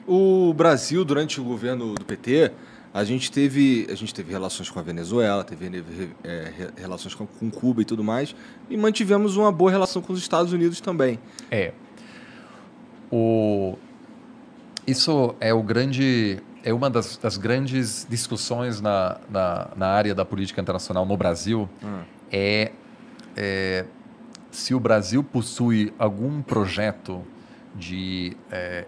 O Brasil, durante o governo do PT, a gente teve relações com a Venezuela, teve relações com Cuba e tudo mais, e mantivemos uma boa relação com os Estados Unidos também. Isso é uma das grandes discussões na área da política internacional no Brasil, se o Brasil possui algum projeto de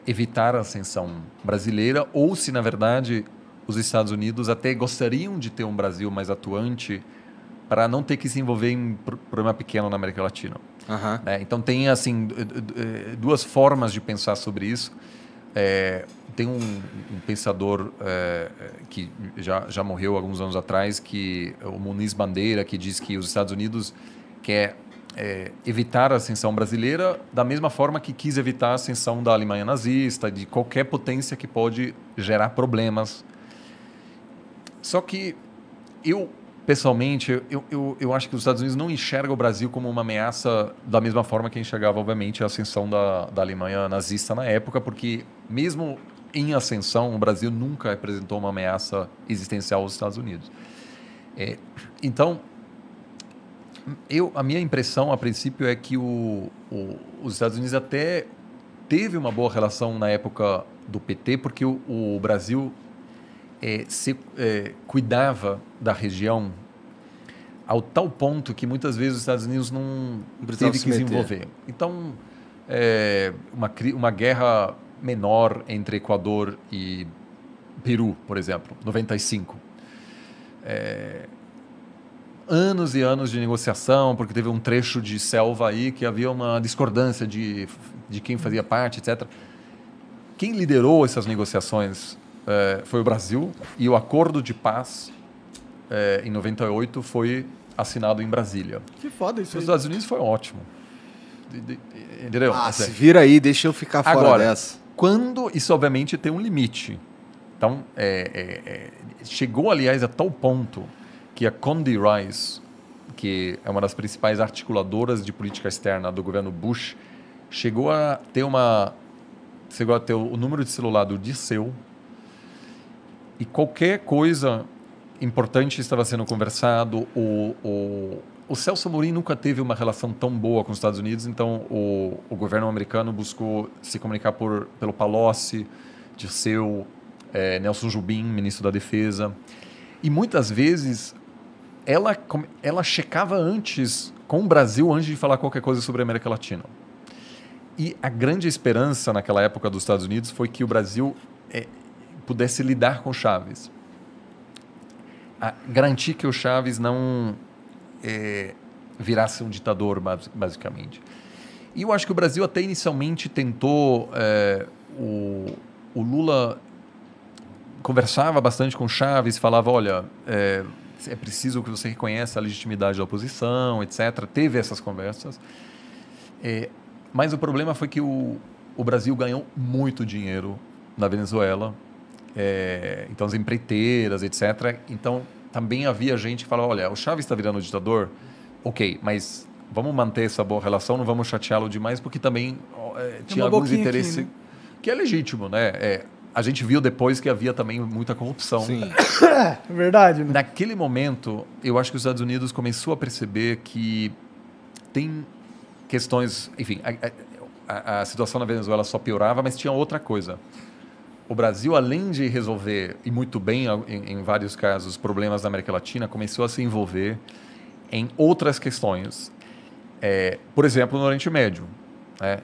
evitar a ascensão brasileira ou se, na verdade, os Estados Unidos até gostariam de ter um Brasil mais atuante para não ter que se envolver em problema pequeno na América Latina. Então, tem assim, duas formas de pensar sobre isso. Tem um pensador que já morreu alguns anos atrás, que o Muniz Bandeira, que diz que os Estados Unidos quer evitar a ascensão brasileira da mesma forma que quis evitar a ascensão da Alemanha nazista, de qualquer potência que pode gerar problemas. Só que eu, pessoalmente, eu acho que os Estados Unidos não enxergam o Brasil como uma ameaça da mesma forma que enxergava, obviamente, a ascensão da Alemanha nazista na época, porque mesmo em ascensão, o Brasil nunca representou uma ameaça existencial aos Estados Unidos. Então, a minha impressão, a princípio, é que os Estados Unidos até teve uma boa relação na época do PT, porque o Brasil cuidava da região ao tal ponto que muitas vezes os Estados Unidos não teve que se envolver. Então, uma guerra menor entre Equador e Peru, por exemplo, 95. Anos e anos de negociação, porque teve um trecho de selva aí que havia uma discordância de quem fazia parte, etc. Quem liderou essas negociações foi o Brasil, e o acordo de paz em 98 foi assinado em Brasília. Que foda isso aí. Nos Estados Unidos foi ótimo. Entendeu? Se vira aí, deixa eu ficar fora agora, dessa. Quando isso, obviamente, tem um limite. Então, chegou, aliás, a tal ponto que a Condi Rice, que é uma das principais articuladoras de política externa do governo Bush, chegou a ter o número de celular do Dirceu, e qualquer coisa importante estava sendo conversado. O Celso Amorim nunca teve uma relação tão boa com os Estados Unidos, então o governo americano buscou se comunicar pelo Palocci, Dirceu, Nelson Jobim, ministro da Defesa, e muitas vezes ela checava antes com o Brasil antes de falar qualquer coisa sobre a América Latina. E a grande esperança naquela época dos Estados Unidos foi que o Brasil pudesse lidar com Chávez. Garantir que o Chávez não virasse um ditador, basicamente. E eu acho que o Brasil até inicialmente tentou... o Lula conversava bastante com Chávez, falava, olha, é preciso que você reconheça a legitimidade da oposição, etc. Teve essas conversas. Mas o problema foi que o Brasil ganhou muito dinheiro na Venezuela, então as empreiteiras, etc. Então também havia gente que falava, olha, o Chávez está virando ditador, ok, mas vamos manter essa boa relação, não vamos chateá-lo demais, porque também tinha alguns interesses aqui, né? Que é legítimo, né? A gente viu depois que havia também muita corrupção. Sim. É verdade, né? Naquele momento, eu acho que os Estados Unidos começou a perceber que tem questões... Enfim, a situação na Venezuela só piorava, mas tinha outra coisa. O Brasil, além de resolver, e muito bem em vários casos, problemas da América Latina, começou a se envolver em outras questões. Por exemplo, no Oriente Médio.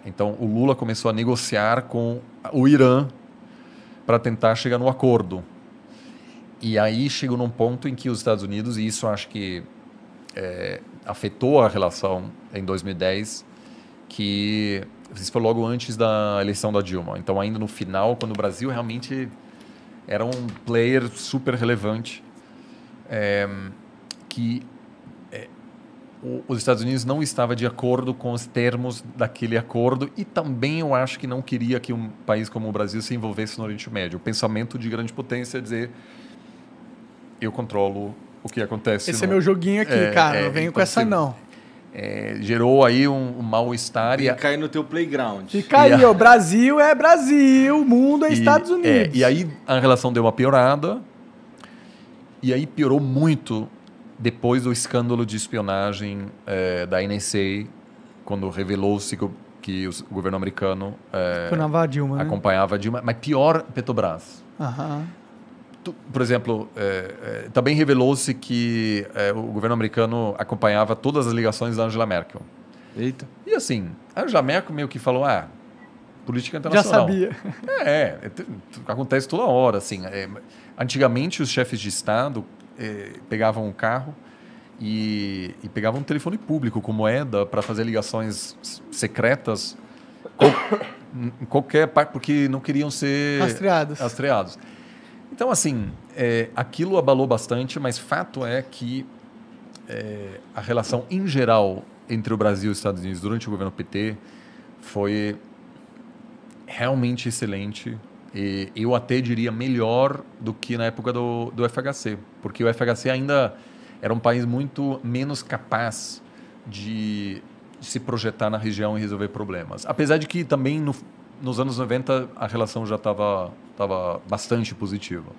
Então, o Lula começou a negociar com o Irã para tentar chegar no acordo. E aí chegou num ponto em que os Estados Unidos, e isso acho que afetou a relação em 2010, que isso foi logo antes da eleição da Dilma. Então, ainda no final, quando o Brasil realmente era um player super relevante, que os Estados Unidos não estava de acordo com os termos daquele acordo, e também eu acho que não queria que um país como o Brasil se envolvesse no Oriente Médio. O pensamento de grande potência é dizer, eu controlo o que acontece. Esse é meu joguinho aqui, cara, não venho com essa não. gerou aí um mal-estar. E cai no teu playground. Fica aí, o Brasil é Brasil, o mundo é Estados Unidos. E aí a relação deu uma piorada, e aí piorou muito depois do escândalo de espionagem da NSA, quando revelou-se que o governo americano acompanhava a Dilma, né? acompanhava a Dilma, mas pior, Petrobras. Aham. Por exemplo, também revelou-se que o governo americano acompanhava todas as ligações da Angela Merkel. Eita. E assim, a Angela Merkel meio que falou, política internacional. Já sabia. Acontece toda hora. Assim, antigamente, os chefes de Estado pegavam um carro e pegavam um telefone público com moeda para fazer ligações secretas em qualquer parte, porque não queriam ser rastreados. Então, assim, aquilo abalou bastante, mas fato é que a relação em geral entre o Brasil e os Estados Unidos durante o governo PT foi realmente excelente. E eu até diria melhor do que na época do FHC, porque o FHC ainda era um país muito menos capaz de se projetar na região e resolver problemas. Apesar de que também nos anos 90 a relação já estava bastante positiva.